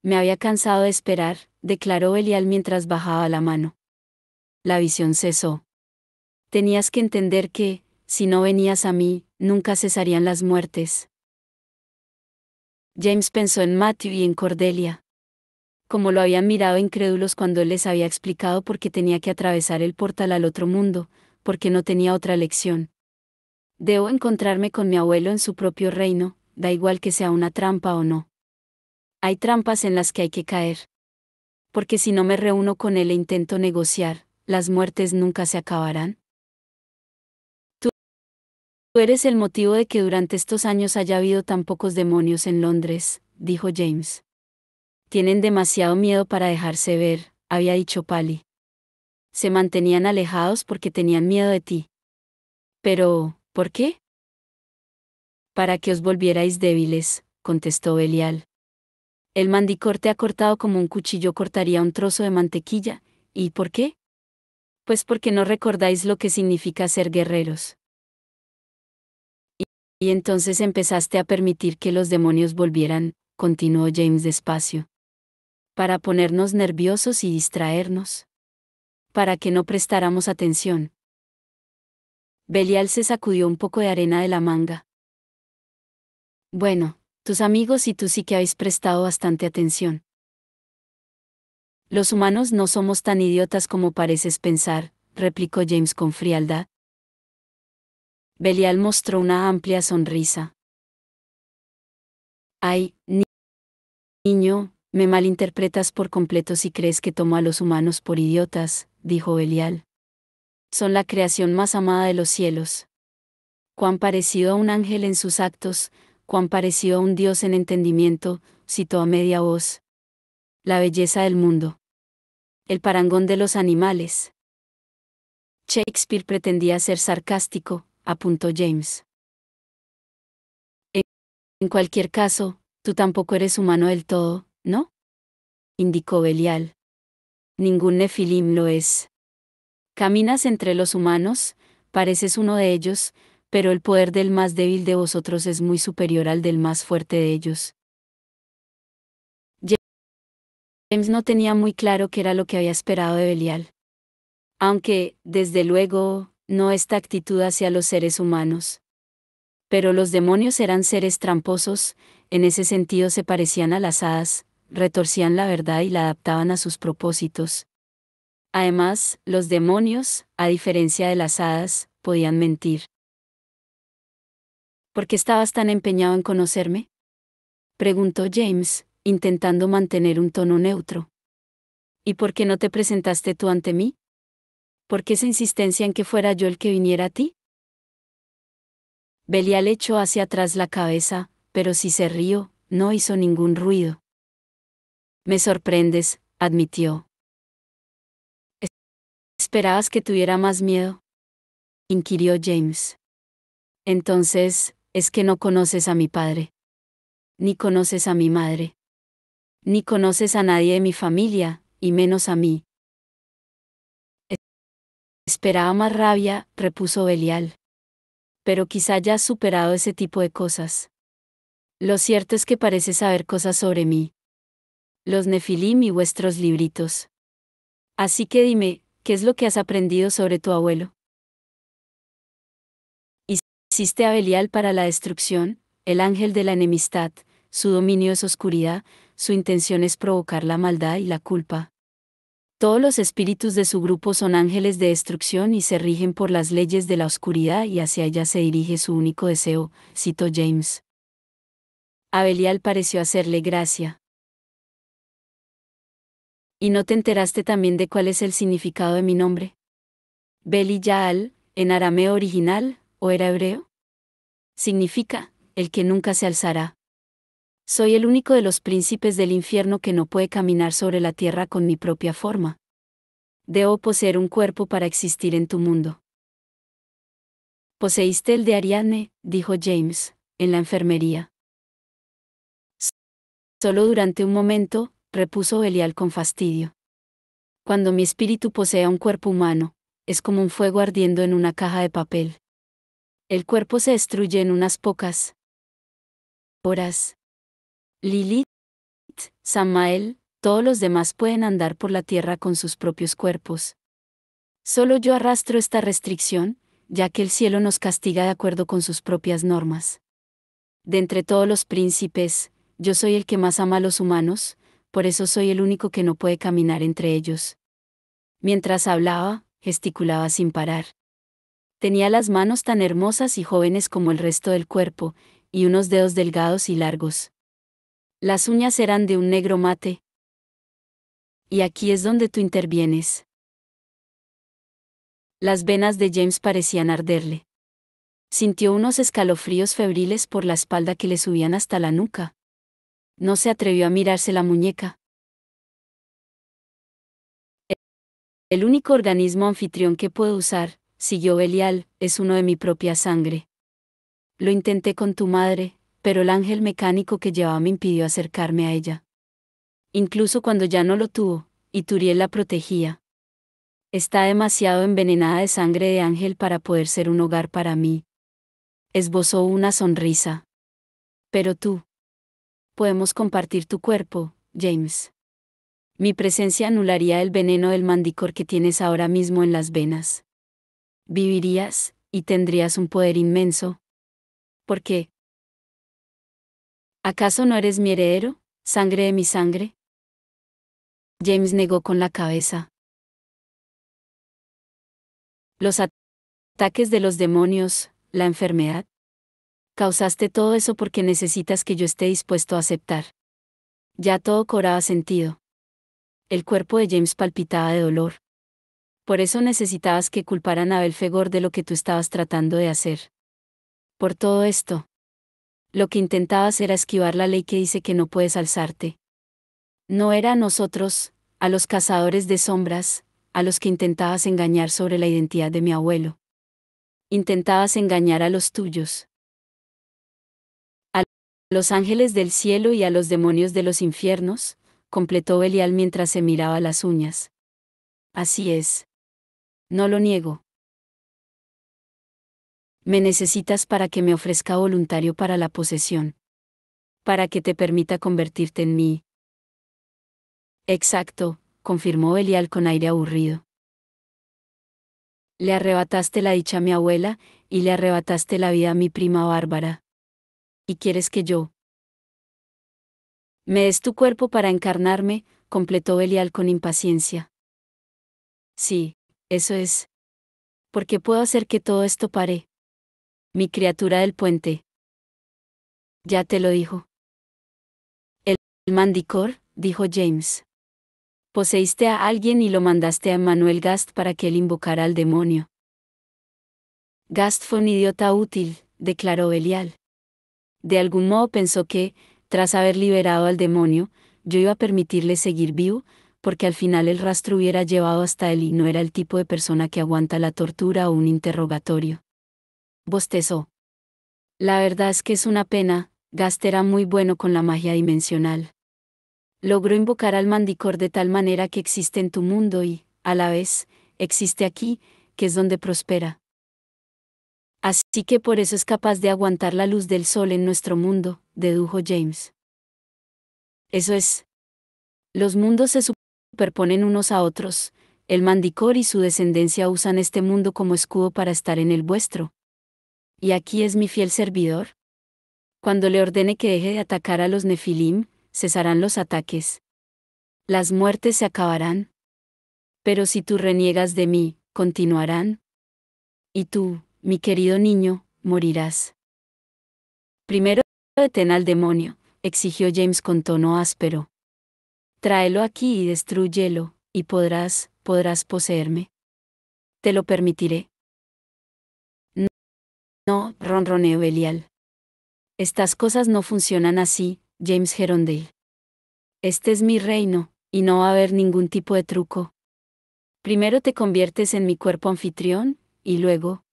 [SPEAKER 1] Me había cansado de esperar, declaró Belial mientras bajaba la mano. La visión cesó. Tenías que entender que, si no venías a mí, nunca cesarían las muertes. James pensó en Matthew y en Cordelia. Como lo habían mirado incrédulos cuando él les había explicado por qué tenía que atravesar el portal al otro mundo, porque no tenía otra elección. Debo encontrarme con mi abuelo en su propio reino, da igual que sea una trampa o no. Hay trampas en las que hay que caer. Porque si no me reúno con él e intento negociar, las muertes nunca se acabarán. Tú eres el motivo de que durante estos años haya habido tan pocos demonios en Londres, dijo James. Tienen demasiado miedo para dejarse ver, había dicho Pally. Se mantenían alejados porque tenían miedo de ti. Pero, ¿por qué? Para que os volvierais débiles, contestó Belial. El mandicor te ha cortado como un cuchillo cortaría un trozo de mantequilla, ¿y por qué? Pues porque no recordáis lo que significa ser guerreros. Y entonces empezaste a permitir que los demonios volvieran, continuó James despacio. Para ponernos nerviosos y distraernos. Para que no prestáramos atención. Belial se sacudió un poco de arena de la manga. Bueno, tus amigos y tú sí que habéis prestado bastante atención. Los humanos no somos tan idiotas como pareces pensar, replicó James con frialdad. Belial mostró una amplia sonrisa. Ay, niño, me malinterpretas por completo si crees que tomo a los humanos por idiotas, dijo Belial. Son la creación más amada de los cielos. Cuán parecido a un ángel en sus actos, cuán parecido a un dios en entendimiento, citó a media voz. La belleza del mundo. El parangón de los animales. Shakespeare pretendía ser sarcástico, apuntó James. En cualquier caso, tú tampoco eres humano del todo, ¿no? Indicó Belial. Ningún nefilim lo es. Caminas entre los humanos, pareces uno de ellos, pero el poder del más débil de vosotros es muy superior al del más fuerte de ellos. James no tenía muy claro qué era lo que había esperado de Belial. Aunque, desde luego, no esta actitud hacia los seres humanos. Pero los demonios eran seres tramposos, en ese sentido se parecían a las hadas, retorcían la verdad y la adaptaban a sus propósitos. Además, los demonios, a diferencia de las hadas, podían mentir. ¿Por qué estabas tan empeñado en conocerme?, preguntó James, intentando mantener un tono neutro. ¿Y por qué no te presentaste tú ante mí? ¿Por qué esa insistencia en que fuera yo el que viniera a ti? Belial echó hacia atrás la cabeza, pero si se rió, no hizo ningún ruido. Me sorprendes, admitió. ¿Esperabas que tuviera más miedo?, inquirió James. Entonces, es que no conoces a mi padre. Ni conoces a mi madre. Ni conoces a nadie de mi familia, y menos a mí. Esperaba más rabia, repuso Belial. Pero quizá ya has superado ese tipo de cosas. Lo cierto es que pareces saber cosas sobre mí. Los Nefilim y vuestros libritos. Así que dime, ¿qué es lo que has aprendido sobre tu abuelo? Hiciste a Belial para la destrucción, el ángel de la enemistad, su dominio es oscuridad, su intención es provocar la maldad y la culpa. Todos los espíritus de su grupo son ángeles de destrucción y se rigen por las leyes de la oscuridad y hacia ella se dirige su único deseo, citó James. A Belial pareció hacerle gracia. ¿Y no te enteraste también de cuál es el significado de mi nombre? Beli-Yaal, en arameo original, ¿o era hebreo? Significa, el que nunca se alzará. Soy el único de los príncipes del infierno que no puede caminar sobre la tierra con mi propia forma. Debo poseer un cuerpo para existir en tu mundo. Poseíste el de Ariadne, dijo James, en la enfermería. Solo durante un momento, repuso Belial con fastidio. Cuando mi espíritu posea un cuerpo humano, es como un fuego ardiendo en una caja de papel. El cuerpo se destruye en unas pocas horas. Lilith, Samael, todos los demás pueden andar por la tierra con sus propios cuerpos. Solo yo arrastro esta restricción, ya que el cielo nos castiga de acuerdo con sus propias normas. De entre todos los príncipes, yo soy el que más ama a los humanos, por eso soy el único que no puede caminar entre ellos. Mientras hablaba, gesticulaba sin parar. Tenía las manos tan hermosas y jóvenes como el resto del cuerpo, y unos dedos delgados y largos. Las uñas eran de un negro mate. Y aquí es donde tú intervienes. Las venas de James parecían arderle. Sintió unos escalofríos febriles por la espalda que le subían hasta la nuca. No se atrevió a mirarse la muñeca. El único organismo anfitrión que puedo usar, siguió Belial, es uno de mi propia sangre. Lo intenté con tu madre, pero el ángel mecánico que llevaba me impidió acercarme a ella. Incluso cuando ya no lo tuvo, y Turiel la protegía. Está demasiado envenenada de sangre de ángel para poder ser un hogar para mí. Esbozó una sonrisa. Pero tú. Podemos compartir tu cuerpo, James. Mi presencia anularía el veneno del mandicor que tienes ahora mismo en las venas. Vivirías, y tendrías un poder inmenso. ¿Por qué? ¿Acaso no eres mi heredero, sangre de mi sangre? James negó con la cabeza. Los ataques de los demonios, la enfermedad. Causaste todo eso porque necesitas que yo esté dispuesto a aceptar. Ya todo cobraba sentido. El cuerpo de James palpitaba de dolor. Por eso necesitabas que culparan a Belfegor de lo que tú estabas tratando de hacer. Por todo esto. Lo que intentabas era esquivar la ley que dice que no puedes alzarte. No era a nosotros, a los cazadores de sombras, a los que intentabas engañar sobre la identidad de mi abuelo. Intentabas engañar a los tuyos. A los ángeles del cielo y a los demonios de los infiernos, completó Belial mientras se miraba las uñas. Así es. No lo niego. Me necesitas para que me ofrezca voluntario para la posesión. Para que te permita convertirte en mí. Exacto, confirmó Belial con aire aburrido. Le arrebataste la dicha a mi abuela, y le arrebataste la vida a mi prima Bárbara. ¿Y quieres que yo me des tu cuerpo para encarnarme? Completó Belial con impaciencia. Sí, eso es. Porque puedo hacer que todo esto pare. Mi criatura del puente. Ya te lo dijo. El Manticore, dijo James. Poseíste a alguien y lo mandaste a Emmanuel Gast para que él invocara al demonio. Gast fue un idiota útil, declaró Belial. De algún modo pensó que, tras haber liberado al demonio, yo iba a permitirle seguir vivo, porque al final el rastro hubiera llevado hasta él y no era el tipo de persona que aguanta la tortura o un interrogatorio. Bostezó. La verdad es que es una pena, Gast era muy bueno con la magia dimensional. Logró invocar al Manticore de tal manera que existe en tu mundo y, a la vez, existe aquí, que es donde prospera. Así que por eso es capaz de aguantar la luz del sol en nuestro mundo, dedujo James. Eso es. Los mundos se superponen unos a otros, el Manticore y su descendencia usan este mundo como escudo para estar en el vuestro. ¿Y aquí es mi fiel servidor? Cuando le ordene que deje de atacar a los Nefilim, cesarán los ataques. Las muertes se acabarán. Pero si tú reniegas de mí, continuarán. Y tú, mi querido niño, morirás. Primero detén al demonio, exigió James con tono áspero. Tráelo aquí y destrúyelo, y podrás poseerme. Te lo permitiré. No, no, ronroneó Belial. Estas cosas no funcionan así, James Gerondale. Este es mi reino, y no va a haber ningún tipo de truco. Primero te conviertes en mi cuerpo anfitrión, y luego...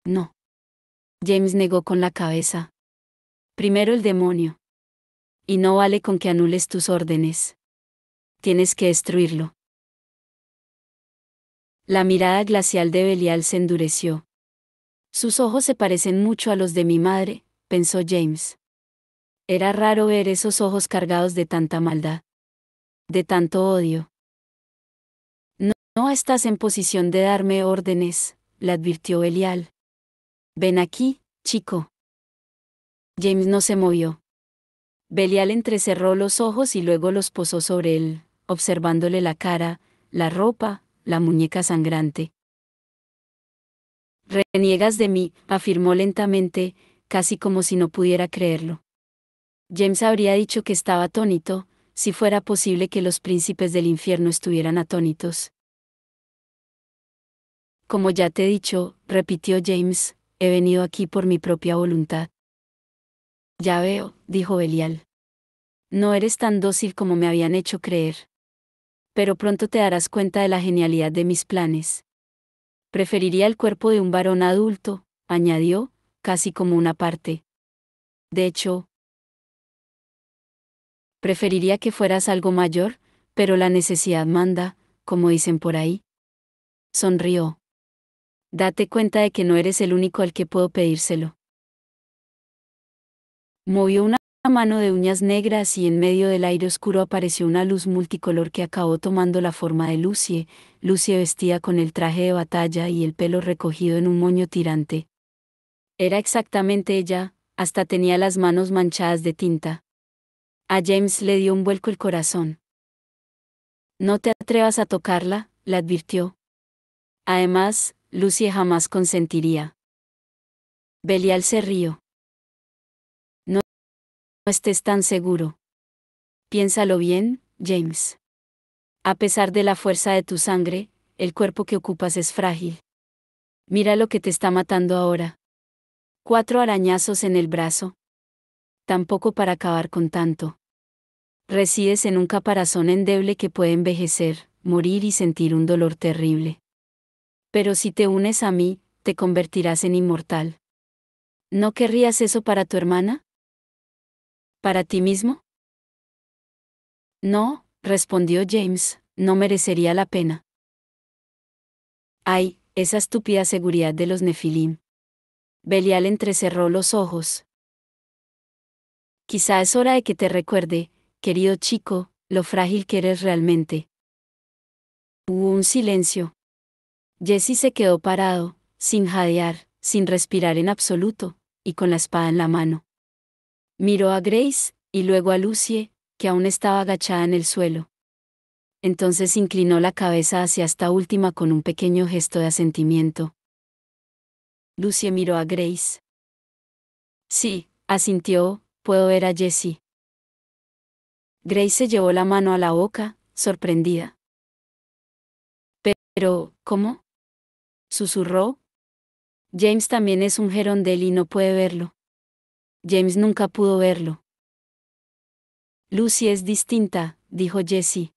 [SPEAKER 1] No. James negó con la cabeza. Primero el demonio. Y no vale con que anules tus órdenes. Tienes que destruirlo. La mirada glacial de Belial se endureció. Sus ojos se parecen mucho a los de mi madre, pensó James. Era raro ver esos ojos cargados de tanta maldad. De tanto odio. No, no estás en posición de darme órdenes, le advirtió Belial. Ven aquí, chico. James no se movió. Belial entrecerró los ojos y luego los posó sobre él, observándole la cara, la ropa, la muñeca sangrante. Reniegas de mí, afirmó lentamente, casi como si no pudiera creerlo. James habría dicho que estaba atónito, si fuera posible que los príncipes del infierno estuvieran atónitos. Como ya te he dicho, repitió James, he venido aquí por mi propia voluntad. Ya veo, dijo Belial. No eres tan dócil como me habían hecho creer. Pero pronto te darás cuenta de la genialidad de mis planes. Preferiría el cuerpo de un varón adulto, añadió, casi como una parte. De hecho, preferiría que fueras algo mayor, pero la necesidad manda, como dicen por ahí. Sonrió. Date cuenta de que no eres el único al que puedo pedírselo. Movió una mano de uñas negras y en medio del aire oscuro apareció una luz multicolor que acabó tomando la forma de Lucie, Lucie vestida con el traje de batalla y el pelo recogido en un moño tirante. Era exactamente ella, hasta tenía las manos manchadas de tinta. A James le dio un vuelco el corazón. No te atrevas a tocarla, le advirtió. Además, Lucie jamás consentiría. Belial se rió. No estés tan seguro. Piénsalo bien, James. A pesar de la fuerza de tu sangre, el cuerpo que ocupas es frágil. Mira lo que te está matando ahora. 4 arañazos en el brazo. Tampoco para acabar con tanto. Resides en un caparazón endeble que puede envejecer, morir y sentir un dolor terrible. Pero si te unes a mí, te convertirás en inmortal. ¿No querrías eso para tu hermana? ¿Para ti mismo? No, respondió James, no merecería la pena. Ay, esa estúpida seguridad de los Nefilim. Belial entrecerró los ojos. Quizá es hora de que te recuerde, querido chico, lo frágil que eres realmente. Hubo un silencio. Jesse se quedó parado, sin jadear, sin respirar en absoluto, y con la espada en la mano. Miró a Grace, y luego a Lucie, que aún estaba agachada en el suelo. Entonces inclinó la cabeza hacia esta última con un pequeño gesto de asentimiento. Lucie miró a Grace. Sí, asintió, puedo ver a Jessie. Grace se llevó la mano a la boca, sorprendida. Pero, ¿cómo? Susurró. James también es un gerondel y no puede verlo. James nunca pudo verlo. Lucy es distinta, dijo Jessie.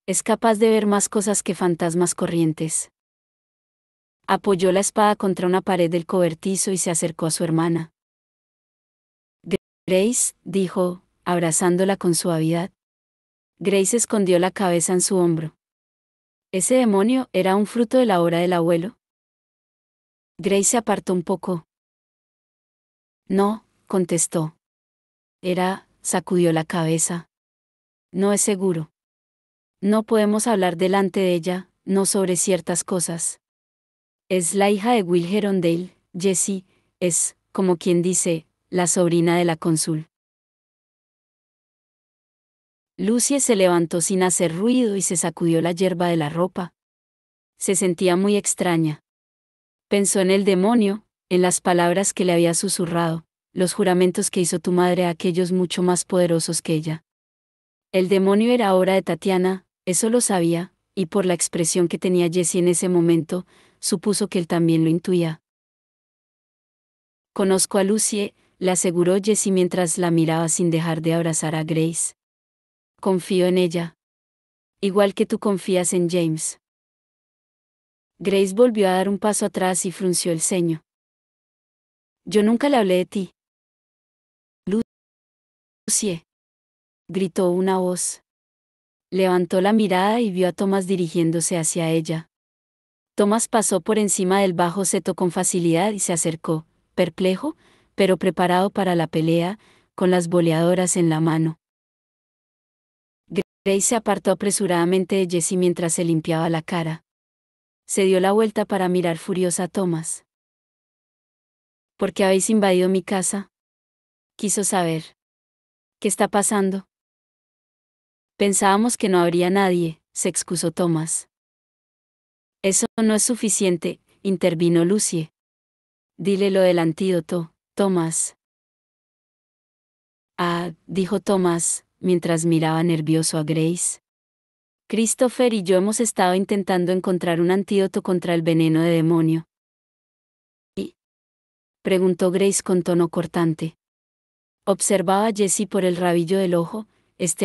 [SPEAKER 1] Es capaz de ver más cosas que fantasmas corrientes. Apoyó la espada contra una pared del cobertizo y se acercó a su hermana. Grace, dijo, abrazándola con suavidad. Grace escondió la cabeza en su hombro. ¿Ese demonio era un fruto de la obra del abuelo? Grace se apartó un poco. No, contestó. Sacudió la cabeza. No es seguro. No podemos hablar delante de ella, no sobre ciertas cosas. Es la hija de Will Gerondale, Jessie, es, como quien dice, la sobrina de la cónsul. Lucie se levantó sin hacer ruido y se sacudió la yerba de la ropa. Se sentía muy extraña. Pensó en el demonio, en las palabras que le había susurrado, los juramentos que hizo tu madre a aquellos mucho más poderosos que ella. El demonio era obra de Tatiana, eso lo sabía, y por la expresión que tenía Jessie en ese momento, supuso que él también lo intuía. Conozco a Lucie, le aseguró Jessie mientras la miraba sin dejar de abrazar a Grace. Confío en ella. Igual que tú confías en James. Grace volvió a dar un paso atrás y frunció el ceño. Yo nunca le hablé de ti. Lucie. Gritó una voz. Levantó la mirada y vio a Thomas dirigiéndose hacia ella. Thomas pasó por encima del bajo seto con facilidad y se acercó, perplejo, pero preparado para la pelea, con las boleadoras en la mano. Grace se apartó apresuradamente de Jessie mientras se limpiaba la cara. Se dio la vuelta para mirar furiosa a Thomas. ¿Por qué habéis invadido mi casa? Quiso saber. ¿Qué está pasando? Pensábamos que no habría nadie, se excusó Thomas. Eso no es suficiente, intervino Lucie. Dile lo del antídoto, Thomas. Ah, dijo Thomas, mientras miraba nervioso a Grace. Christopher y yo hemos estado intentando encontrar un antídoto contra el veneno de demonio. ¿Y? Preguntó Grace con tono cortante. Observaba a Jessie por el rabillo del ojo,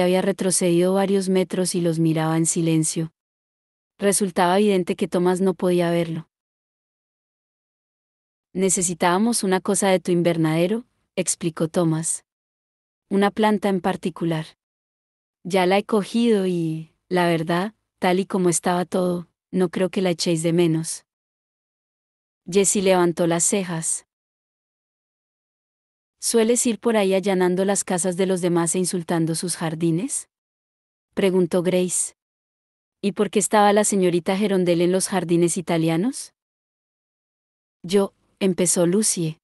[SPEAKER 1] había retrocedido varios metros y los miraba en silencio. Resultaba evidente que Thomas no podía verlo. Necesitábamos una cosa de tu invernadero, explicó Thomas. Una planta en particular. Ya la he cogido y, la verdad, tal y como estaba todo, no creo que la echéis de menos. Jessie levantó las cejas. ¿Sueles ir por ahí allanando las casas de los demás e insultando sus jardines? Preguntó Grace. ¿Y por qué estaba la señorita Gerondel en los jardines italianos? Empezó Lucie.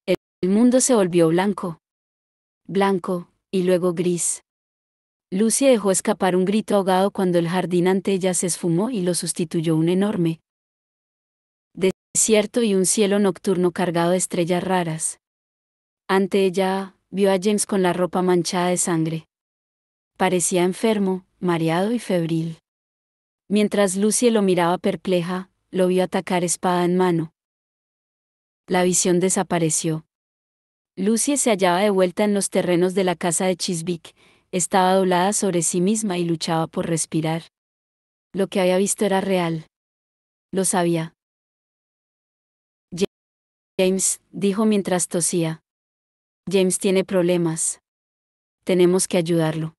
[SPEAKER 1] El mundo se volvió blanco. Blanco, y luego gris. Lucie dejó escapar un grito ahogado cuando el jardín ante ella se esfumó y lo sustituyó un enorme desierto y un cielo nocturno cargado de estrellas raras. Ante ella, vio a James con la ropa manchada de sangre. Parecía enfermo, mareado y febril. Mientras Lucie lo miraba perpleja, lo vio atacar espada en mano. La visión desapareció. Lucy se hallaba de vuelta en los terrenos de la casa de Chiswick, estaba doblada sobre sí misma y luchaba por respirar. Lo que había visto era real. Lo sabía. James, dijo mientras tosía. James tiene problemas. Tenemos que ayudarlo.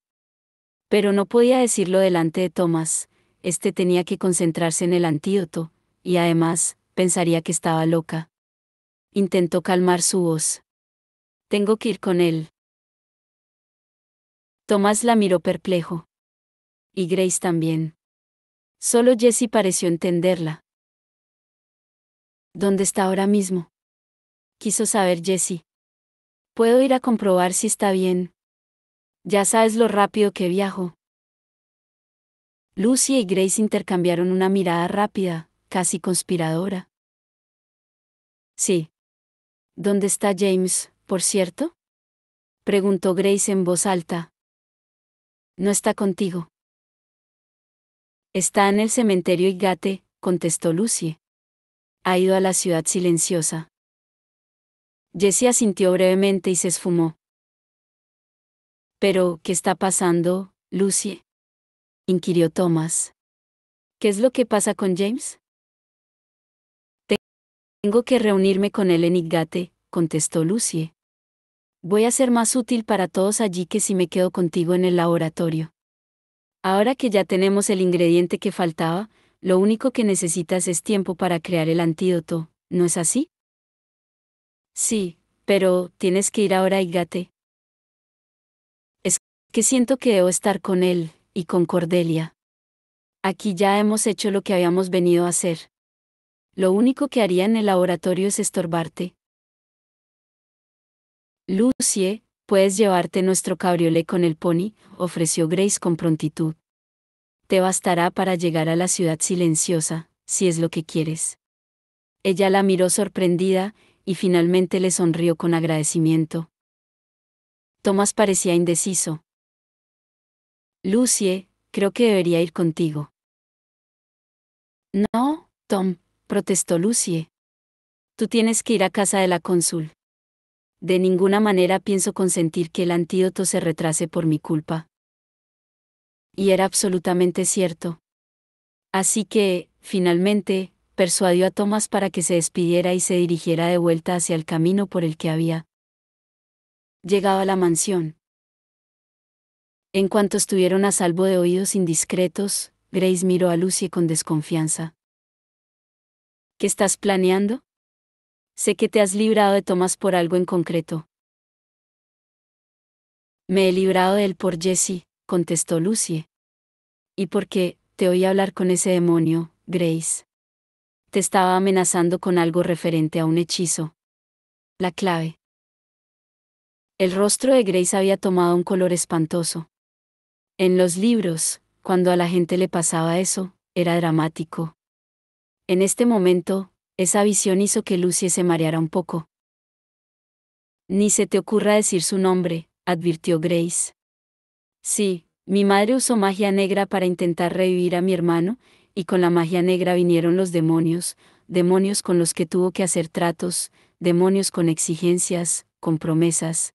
[SPEAKER 1] Pero no podía decirlo delante de Thomas, tenía que concentrarse en el antídoto, y además, pensaría que estaba loca. Intentó calmar su voz. Tengo que ir con él. Thomas la miró perplejo. Y Grace también. Solo Jessie pareció entenderla. ¿Dónde está ahora mismo? Quiso saber Jessie. Puedo ir a comprobar si está bien. Ya sabes lo rápido que viajo. Lucy y Grace intercambiaron una mirada rápida, casi conspiradora. Sí. ¿Dónde está James, por cierto? Preguntó Grace en voz alta. No está contigo. Está en el cementerio Highgate, contestó Lucy. Ha ido a la ciudad silenciosa. Jessie asintió brevemente y se esfumó. ¿Pero qué está pasando, Lucy? Inquirió Thomas. ¿Qué es lo que pasa con James? Tengo que reunirme con él en Highgate, contestó Lucy. Voy a ser más útil para todos allí que si me quedo contigo en el laboratorio. Ahora que ya tenemos el ingrediente que faltaba, lo único que necesitas es tiempo para crear el antídoto, ¿no es así? Sí, pero tienes que ir ahora a Highgate. Es que siento que debo estar con él, y con Cordelia. Aquí ya hemos hecho lo que habíamos venido a hacer. Lo único que haría en el laboratorio es estorbarte. Lucy, puedes llevarte nuestro cabriolé con el pony, ofreció Grace con prontitud. Te bastará para llegar a la ciudad silenciosa, si es lo que quieres. Ella la miró sorprendida, y finalmente le sonrió con agradecimiento. Thomas parecía indeciso. Lucy, creo que debería ir contigo. No, Tom, protestó Lucy. Tú tienes que ir a casa de la cónsul. De ninguna manera pienso consentir que el antídoto se retrase por mi culpa. Y era absolutamente cierto. Así que, finalmente, persuadió a Thomas para que se despidiera y se dirigiera de vuelta hacia el camino por el que había llegado a la mansión. En cuanto estuvieron a salvo de oídos indiscretos, Grace miró a Lucy con desconfianza. ¿Qué estás planeando? Sé que te has librado de Thomas por algo en concreto. Me he librado de él por Jessie, contestó Lucy. ¿Y por qué te oí hablar con ese demonio, Grace? Te estaba amenazando con algo referente a un hechizo. La clave. El rostro de Grace había tomado un color espantoso. En los libros, cuando a la gente le pasaba eso, era dramático. En este momento, esa visión hizo que Lucy se mareara un poco. Ni se te ocurra decir su nombre, advirtió Grace. Sí, mi madre usó magia negra para intentar revivir a mi hermano, y con la magia negra vinieron los demonios, demonios con los que tuvo que hacer tratos, demonios con exigencias, con promesas.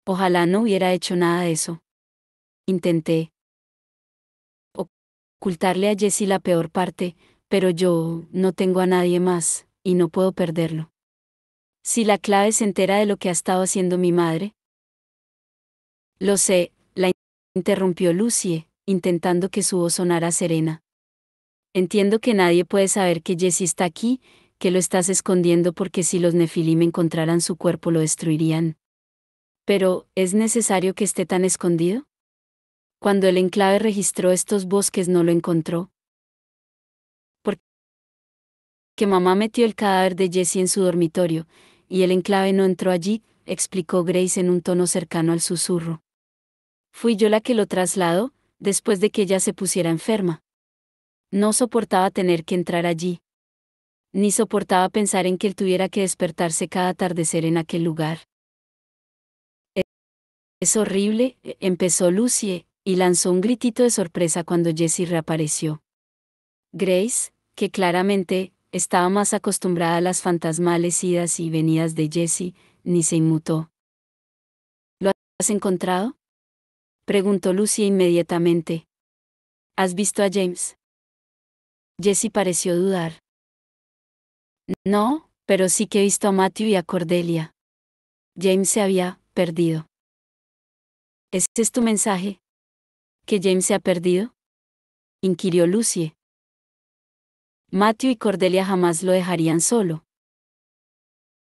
[SPEAKER 1] Ojalá no hubiera hecho nada de eso. Intenté ocultarle a Jessie la peor parte, pero yo no tengo a nadie más, y no puedo perderlo. Si la clave se entera de lo que ha estado haciendo mi madre. Lo sé, la interrumpió Lucy, intentando que su voz sonara serena. Entiendo que nadie puede saber que Jessie está aquí, que lo estás escondiendo porque si los Nefilim encontraran su cuerpo lo destruirían. Pero, ¿es necesario que esté tan escondido? Cuando el enclave registró estos bosques no lo encontró. Porque mamá metió el cadáver de Jessie en su dormitorio, y el enclave no entró allí, explicó Grace en un tono cercano al susurro. Fui yo la que lo trasladó, después de que ella se pusiera enferma. No soportaba tener que entrar allí. Ni soportaba pensar en que él tuviera que despertarse cada atardecer en aquel lugar. Es horrible, empezó Lucy, y lanzó un gritito de sorpresa cuando Jessie reapareció. Grace, que claramente estaba más acostumbrada a las fantasmales idas y venidas de Jessie, ni se inmutó. ¿Lo has encontrado?, preguntó Lucy inmediatamente. ¿Has visto a James? Jessie pareció dudar. No, pero sí que he visto a Matthew y a Cordelia. James se había perdido. ¿Ese es tu mensaje? ¿Que James se ha perdido?, inquirió Lucy. Matthew y Cordelia jamás lo dejarían solo.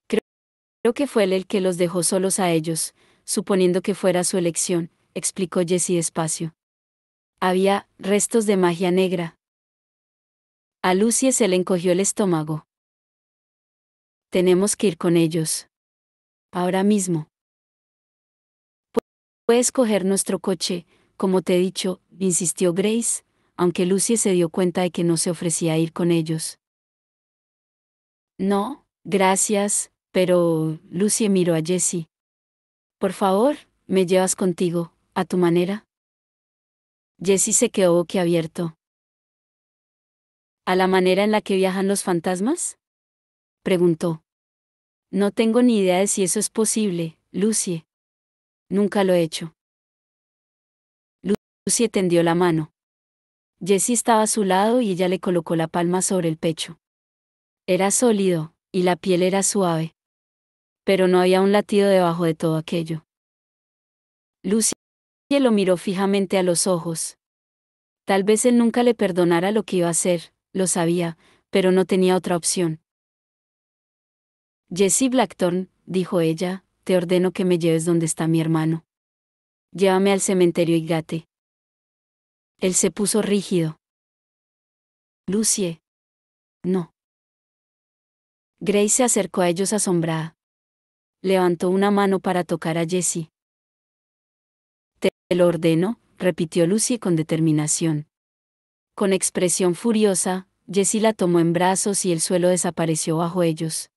[SPEAKER 1] Creo que fue él el que los dejó solos a ellos, suponiendo que fuera su elección, explicó Jessie despacio. Había restos de magia negra. A Lucy se le encogió el estómago. Tenemos que ir con ellos. Ahora mismo. Puedes coger nuestro coche, como te he dicho, insistió Grace, aunque Lucy se dio cuenta de que no se ofrecía a ir con ellos. No, gracias, pero Lucy miró a Jessie. Por favor, ¿me llevas contigo, a tu manera? Jessie se quedó boquiabierto. ¿A la manera en la que viajan los fantasmas?, preguntó. No tengo ni idea de si eso es posible, Lucy. Nunca lo he hecho. Lucy tendió la mano. Jessie estaba a su lado y ella le colocó la palma sobre el pecho. Era sólido, y la piel era suave. Pero no había un latido debajo de todo aquello. Lucy lo miró fijamente a los ojos. Tal vez él nunca le perdonara lo que iba a hacer, lo sabía, pero no tenía otra opción. Jessie Blackthorne, dijo ella, te ordeno que me lleves donde está mi hermano. Llévame al cementerio Highgate. Él se puso rígido. Lucy. No. Grace se acercó a ellos asombrada. Levantó una mano para tocar a Jessie. Te lo ordeno, repitió Lucy con determinación. Con expresión furiosa, Jessie la tomó en brazos y el suelo desapareció bajo ellos.